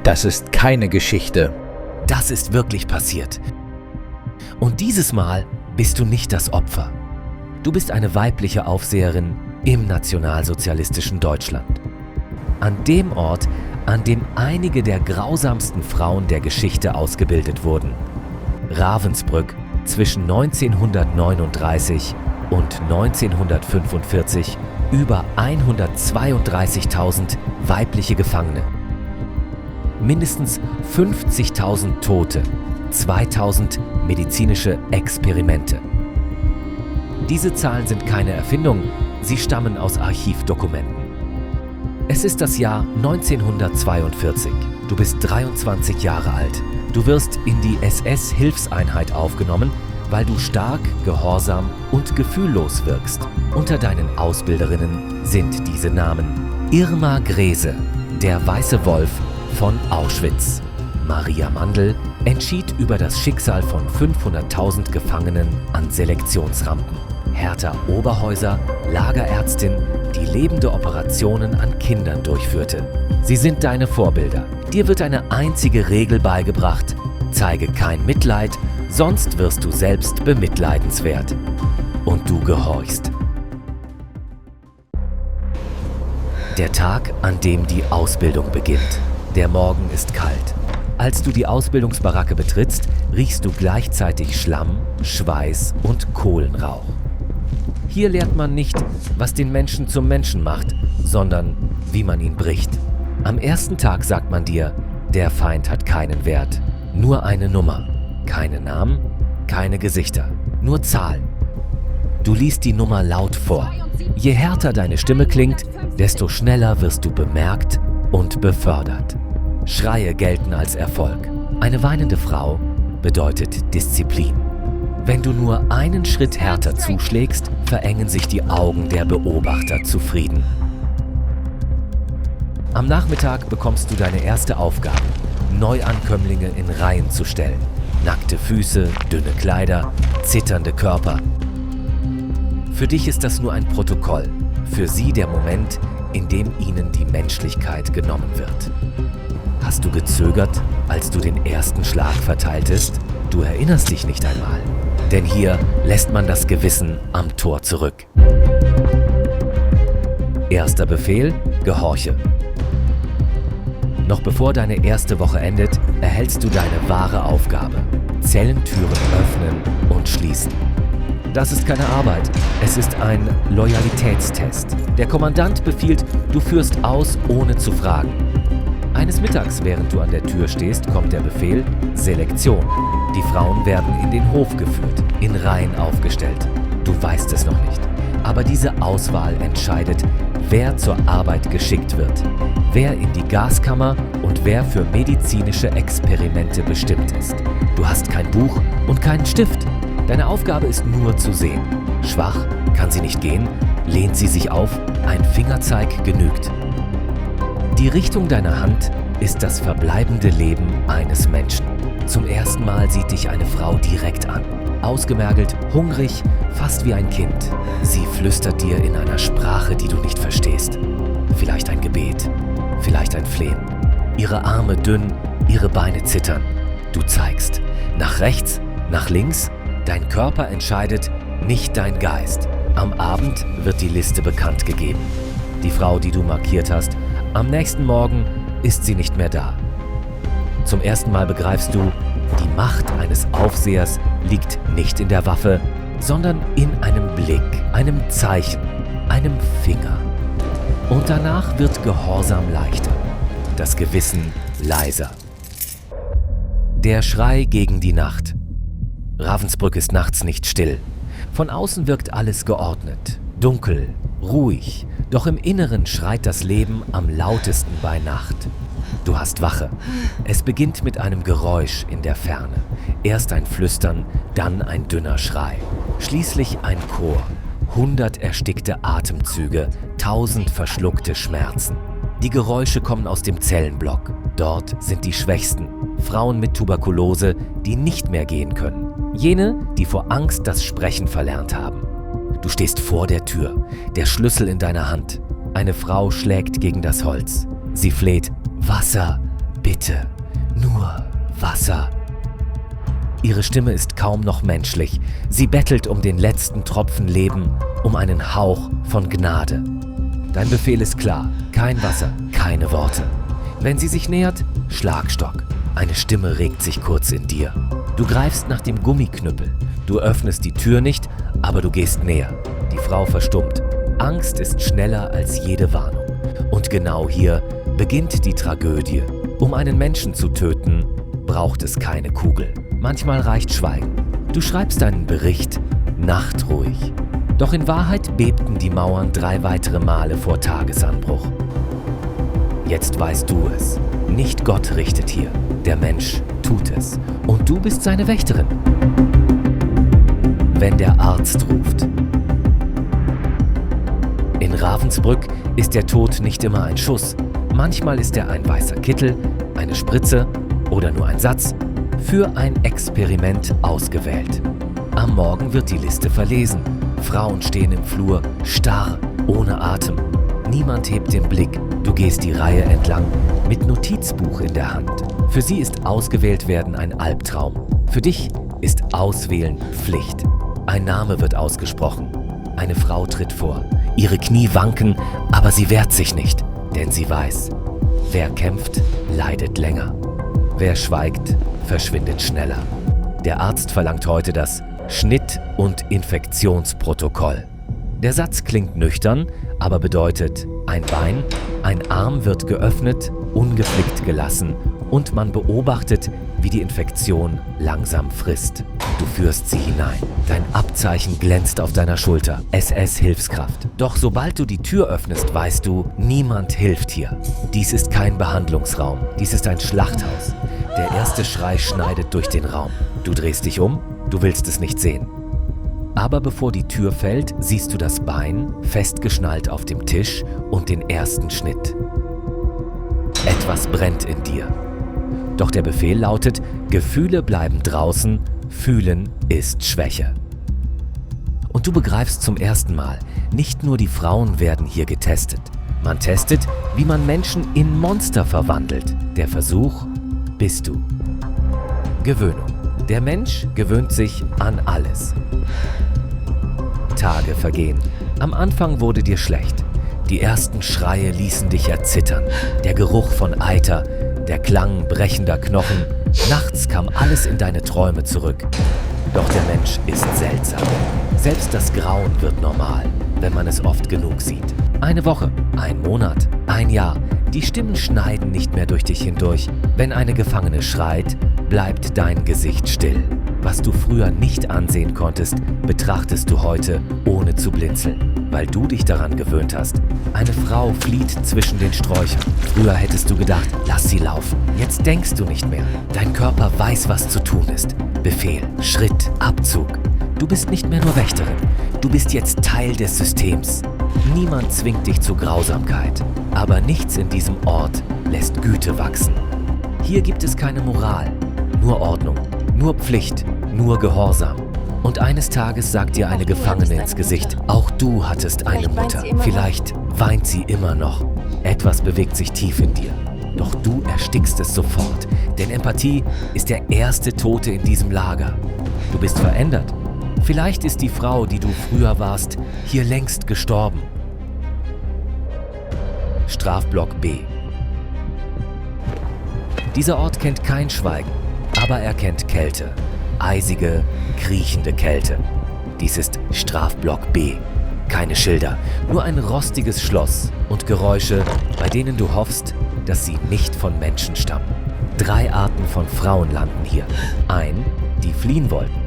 Das ist keine Geschichte. Das ist wirklich passiert. Und dieses Mal bist du nicht das Opfer. Du bist eine weibliche Aufseherin im nationalsozialistischen Deutschland. An dem Ort, an dem einige der grausamsten Frauen der Geschichte ausgebildet wurden. Ravensbrück zwischen 1939 und 1945 über 132.000 weibliche Gefangene. Mindestens 50.000 Tote, 2.000 medizinische Experimente. Diese Zahlen sind keine Erfindung, sie stammen aus Archivdokumenten. Es ist das Jahr 1942. Du bist 23 Jahre alt. Du wirst in die SS-Hilfseinheit aufgenommen, weil du stark, gehorsam und gefühllos wirkst. Unter deinen Ausbilderinnen sind diese Namen: Irma Grese, der Weiße Wolf von Auschwitz. Maria Mandl entschied über das Schicksal von 500.000 Gefangenen an Selektionsrampen. Hertha Oberhäuser, Lagerärztin, die lebende Operationen an Kindern durchführte. Sie sind deine Vorbilder. Dir wird eine einzige Regel beigebracht: Zeige kein Mitleid, sonst wirst du selbst bemitleidenswert. Und du gehorchst. Der Tag, an dem die Ausbildung beginnt. Der Morgen ist kalt. Als du die Ausbildungsbaracke betrittst, riechst du gleichzeitig Schlamm, Schweiß und Kohlenrauch. Hier lernt man nicht, was den Menschen zum Menschen macht, sondern wie man ihn bricht. Am ersten Tag sagt man dir, der Feind hat keinen Wert, nur eine Nummer. Keine Namen, keine Gesichter, nur Zahlen. Du liest die Nummer laut vor. Je härter deine Stimme klingt, desto schneller wirst du bemerkt und befördert. Schreie gelten als Erfolg. Eine weinende Frau bedeutet Disziplin. Wenn du nur einen Schritt härter zuschlägst, verengen sich die Augen der Beobachter zufrieden. Am Nachmittag bekommst du deine erste Aufgabe: Neuankömmlinge in Reihen zu stellen. Nackte Füße, dünne Kleider, zitternde Körper. Für dich ist das nur ein Protokoll. Für sie der Moment, in dem ihnen die Menschlichkeit genommen wird. Hast du gezögert, als du den ersten Schlag verteiltest? Du erinnerst dich nicht einmal. Denn hier lässt man das Gewissen am Tor zurück. Erster Befehl: Gehorche. Noch bevor deine erste Woche endet, erhältst du deine wahre Aufgabe: Zellentüren öffnen und schließen. Das ist keine Arbeit, es ist ein Loyalitätstest. Der Kommandant befiehlt, du führst aus, ohne zu fragen. Eines Mittags, während du an der Tür stehst, kommt der Befehl: Selektion. Die Frauen werden in den Hof geführt, in Reihen aufgestellt. Du weißt es noch nicht. Aber diese Auswahl entscheidet, wer zur Arbeit geschickt wird, wer in die Gaskammer und wer für medizinische Experimente bestimmt ist. Du hast kein Buch und keinen Stift. Deine Aufgabe ist nur zu sehen. Schwach, kann sie nicht gehen, lehnt sie sich auf, ein Fingerzeig genügt. Die Richtung deiner Hand ist das verbleibende Leben eines Menschen. Zum ersten Mal sieht dich eine Frau direkt an. Ausgemergelt, hungrig, fast wie ein Kind. Sie flüstert dir in einer Sprache, die du nicht verstehst. Vielleicht ein Gebet, vielleicht ein Flehen. Ihre Arme dünn, ihre Beine zittern. Du zeigst. Nach rechts, nach links. Dein Körper entscheidet, nicht dein Geist. Am Abend wird die Liste bekannt gegeben. Die Frau, die du markiert hast, am nächsten Morgen ist sie nicht mehr da. Zum ersten Mal begreifst du, die Macht eines Aufsehers liegt nicht in der Waffe, sondern in einem Blick, einem Zeichen, einem Finger. Und danach wird Gehorsam leichter, das Gewissen leiser. Der Schrei gegen die Nacht. Ravensbrück ist nachts nicht still. Von außen wirkt alles geordnet, dunkel, ruhig. Doch im Inneren schreit das Leben am lautesten bei Nacht. Du hast Wache. Es beginnt mit einem Geräusch in der Ferne. Erst ein Flüstern, dann ein dünner Schrei. Schließlich ein Chor. 100 erstickte Atemzüge, 1000 verschluckte Schmerzen. Die Geräusche kommen aus dem Zellenblock. Dort sind die Schwächsten, Frauen mit Tuberkulose, die nicht mehr gehen können. Jene, die vor Angst das Sprechen verlernt haben. Du stehst vor der Tür, der Schlüssel in deiner Hand. Eine Frau schlägt gegen das Holz. Sie fleht: Wasser, Bitte, nur Wasser. Ihre Stimme ist kaum noch menschlich. Sie bettelt um den letzten Tropfen Leben, um einen Hauch von Gnade. Dein Befehl ist klar. Kein Wasser, keine Worte. Wenn sie sich nähert, Schlagstock. Eine Stimme regt sich kurz in dir. Du greifst nach dem Gummiknüppel. Du öffnest die Tür nicht, aber du gehst näher. Die Frau verstummt. Angst ist schneller als jede Warnung. Und genau hier beginnt die Tragödie. Um einen Menschen zu töten, braucht es keine Kugel. Manchmal reicht Schweigen. Du schreibst einen Bericht, nachtruhig. Doch in Wahrheit bebten die Mauern 3 weitere Male vor Tagesanbruch. Jetzt weißt du es. Nicht Gott richtet hier, der Mensch tut es. Und du bist seine Wächterin. Wenn der Arzt ruft. In Ravensbrück ist der Tod nicht immer ein Schuss. Manchmal ist er ein weißer Kittel, eine Spritze oder nur ein Satz, für ein Experiment ausgewählt. Am Morgen wird die Liste verlesen. Frauen stehen im Flur, starr, ohne Atem. Niemand hebt den Blick. Du gehst die Reihe entlang, mit Notizbuch in der Hand. Für sie ist ausgewählt werden ein Albtraum. Für dich ist Auswählen Pflicht. Ein Name wird ausgesprochen. Eine Frau tritt vor. Ihre Knie wanken, aber sie wehrt sich nicht, denn sie weiß, wer kämpft, leidet länger. Wer schweigt, verschwindet schneller. Der Arzt verlangt heute das Schnitt- und Infektionsprotokoll. Der Satz klingt nüchtern, aber bedeutet, ein Bein, ein Arm wird geöffnet, ungeflickt gelassen und man beobachtet, wie die Infektion langsam frisst. Du führst sie hinein. Dein Abzeichen glänzt auf deiner Schulter. SS-Hilfskraft. Doch sobald du die Tür öffnest, weißt du, niemand hilft hier. Dies ist kein Behandlungsraum. Dies ist ein Schlachthaus. Der erste Schrei schneidet durch den Raum. Du drehst dich um, du willst es nicht sehen. Aber bevor die Tür fällt, siehst du das Bein, festgeschnallt auf dem Tisch und den ersten Schnitt. Etwas brennt in dir. Doch der Befehl lautet, Gefühle bleiben draußen, Fühlen ist Schwäche. Und du begreifst zum ersten Mal, nicht nur die Frauen werden hier getestet. Man testet, wie man Menschen in Monster verwandelt. Der Versuch bist du. Gewöhnung. Der Mensch gewöhnt sich an alles. Tage vergehen. Am Anfang wurde dir schlecht. Die ersten Schreie ließen dich erzittern. Der Geruch von Eiter, der Klang brechender Knochen. Nachts kam alles in deine Träume zurück. Doch der Mensch ist seltsam. Selbst das Grauen wird normal, wenn man es oft genug sieht. Eine Woche, ein Monat, ein Jahr. Die Stimmen schneiden nicht mehr durch dich hindurch. Wenn eine Gefangene schreit, bleibt dein Gesicht still. Was du früher nicht ansehen konntest, betrachtest du heute, ohne zu blinzeln, weil du dich daran gewöhnt hast. Eine Frau flieht zwischen den Sträuchern. Früher hättest du gedacht, lass sie laufen. Jetzt denkst du nicht mehr. Dein Körper weiß, was zu tun ist. Befehl, Schritt, Abzug. Du bist nicht mehr nur Wächterin. Du bist jetzt Teil des Systems. Niemand zwingt dich zu Grausamkeit. Aber nichts in diesem Ort lässt Güte wachsen. Hier gibt es keine Moral, nur Ordnung, nur Pflicht, nur Gehorsam. Und eines Tages sagt dir eine Gefangene ins Gesicht, auch du hattest eine Mutter. Vielleicht weint sie immer noch. Etwas bewegt sich tief in dir. Doch du erstickst es sofort, denn Empathie ist der erste Tote in diesem Lager. Du bist verändert. Vielleicht ist die Frau, die du früher warst, hier längst gestorben. Strafblock B. Dieser Ort kennt kein Schweigen, aber er kennt Kälte. Eisige, kriechende Kälte. Dies ist Strafblock B. Keine Schilder, nur ein rostiges Schloss und Geräusche, bei denen du hoffst, dass sie nicht von Menschen stammen. 3 Arten von Frauen landen hier. 1, die fliehen wollten.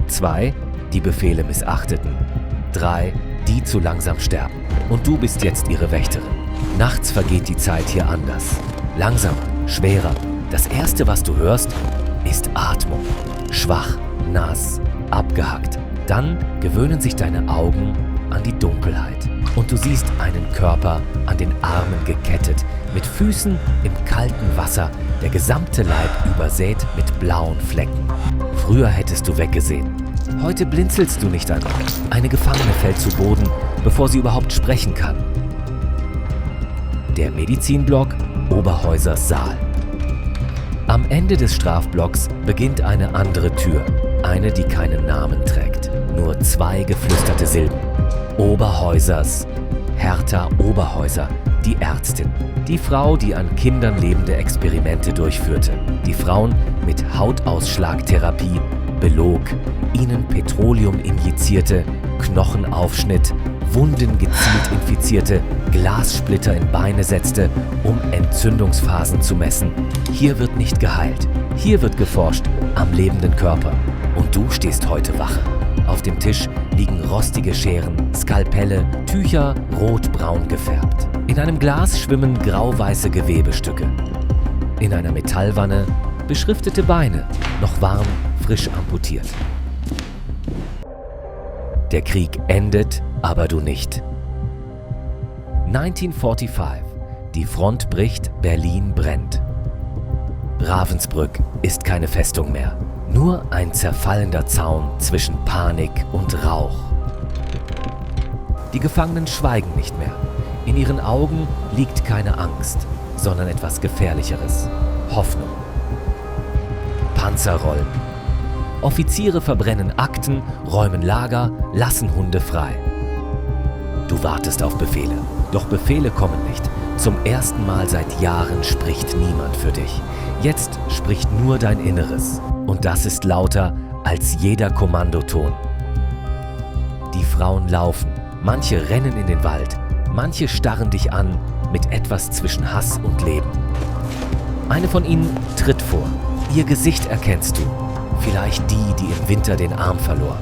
2, die Befehle missachteten. 3, die zu langsam sterben. Und du bist jetzt ihre Wächterin. Nachts vergeht die Zeit hier anders. Langsamer, schwerer. Das Erste, was du hörst, ist Atmung. Schwach, nass, abgehackt. Dann gewöhnen sich deine Augen an die Dunkelheit. Und du siehst einen Körper an den Armen gekettet, mit Füßen im kalten Wasser, der gesamte Leib übersät mit blauen Flecken. Früher hättest du weggesehen. Heute blinzelst du nicht einmal. Eine Gefangene fällt zu Boden, bevor sie überhaupt sprechen kann. Der Medizinblock, Oberhäusers Saal. Am Ende des Strafblocks beginnt eine andere Tür. Eine, die keinen Namen trägt. Nur 2 geflüsterte Silben. Oberhäusers. Hertha Oberhäuser, die Ärztin. Die Frau, die an Kindern lebende Experimente durchführte. Die Frauen mit Hautausschlagtherapie belog, ihnen Petroleum injizierte, Knochen aufschnitt, Wunden gezielt infizierte, Glassplitter in Beine setzte, um Entzündungsphasen zu messen. Hier wird nicht geheilt. Hier wird geforscht am lebenden Körper. Und du stehst heute Wache. Auf dem Tisch liegen rostige Scheren, Skalpelle, Tücher rot-braun gefärbt. In einem Glas schwimmen grau-weiße Gewebestücke. In einer Metallwanne beschriftete Beine, noch warm, frisch amputiert. Der Krieg endet, aber du nicht. 1945. Die Front bricht, Berlin brennt. Ravensbrück ist keine Festung mehr. Nur ein zerfallender Zaun zwischen Panik und Rauch. Die Gefangenen schweigen nicht mehr. In ihren Augen liegt keine Angst, sondern etwas Gefährlicheres. Hoffnung. Panzer rollen. Offiziere verbrennen Akten, räumen Lager, lassen Hunde frei. Du wartest auf Befehle. Doch Befehle kommen nicht. Zum ersten Mal seit Jahren spricht niemand für dich. Jetzt spricht nur dein Inneres. Und das ist lauter als jeder Kommandoton. Die Frauen laufen. Manche rennen in den Wald. Manche starren dich an mit etwas zwischen Hass und Leben. Eine von ihnen tritt vor. Ihr Gesicht erkennst du. Vielleicht die, die im Winter den Arm verlor.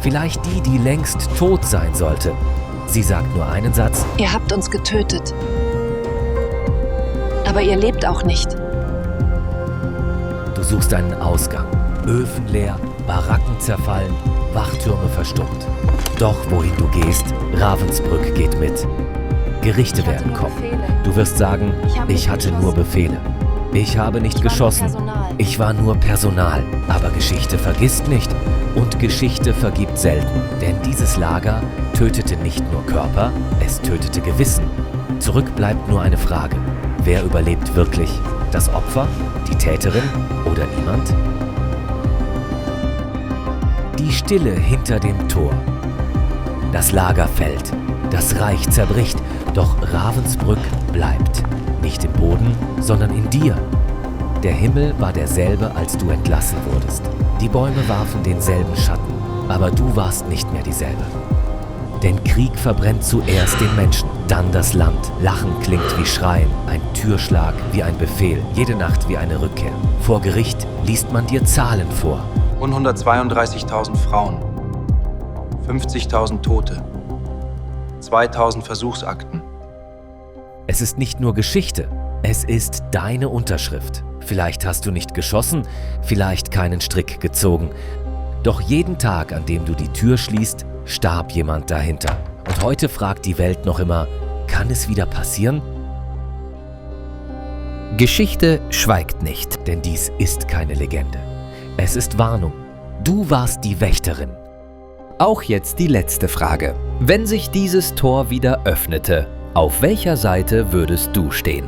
Vielleicht die, die längst tot sein sollte. Sie sagt nur einen Satz. Ihr habt uns getötet. Aber ihr lebt auch nicht. Du suchst einen Ausgang. Öfen leer, Baracken zerfallen, Wachtürme verstummt. Doch wohin du gehst, Ravensbrück geht mit. Gerichte werden kommen. Du wirst sagen, ich hatte nur Befehle. Ich habe nicht geschossen. Ich war nur Personal. Aber Geschichte vergisst nicht. Und Geschichte vergibt selten. Denn dieses Lager tötete nicht nur Körper, es tötete Gewissen. Zurück bleibt nur eine Frage. Wer überlebt wirklich? Das Opfer? Die Täterin? Oder niemand? Die Stille hinter dem Tor. Das Lager fällt. Das Reich zerbricht. Doch Ravensbrück bleibt. Nicht im Boden, sondern in dir. Der Himmel war derselbe, als du entlassen wurdest. Die Bäume warfen denselben Schatten, aber du warst nicht mehr dieselbe. Denn Krieg verbrennt zuerst den Menschen, dann das Land. Lachen klingt wie Schreien, ein Türschlag wie ein Befehl, jede Nacht wie eine Rückkehr. Vor Gericht liest man dir Zahlen vor. 132.000 Frauen, 50.000 Tote, 2.000 Versuchsakten. Es ist nicht nur Geschichte, es ist deine Unterschrift. Vielleicht hast du nicht geschossen, vielleicht keinen Strick gezogen. Doch jeden Tag, an dem du die Tür schließt, starb jemand dahinter. Und heute fragt die Welt noch immer, kann es wieder passieren? Geschichte schweigt nicht. Denn dies ist keine Legende. Es ist Warnung. Du warst die Wächterin. Auch jetzt die letzte Frage. Wenn sich dieses Tor wieder öffnete, auf welcher Seite würdest du stehen?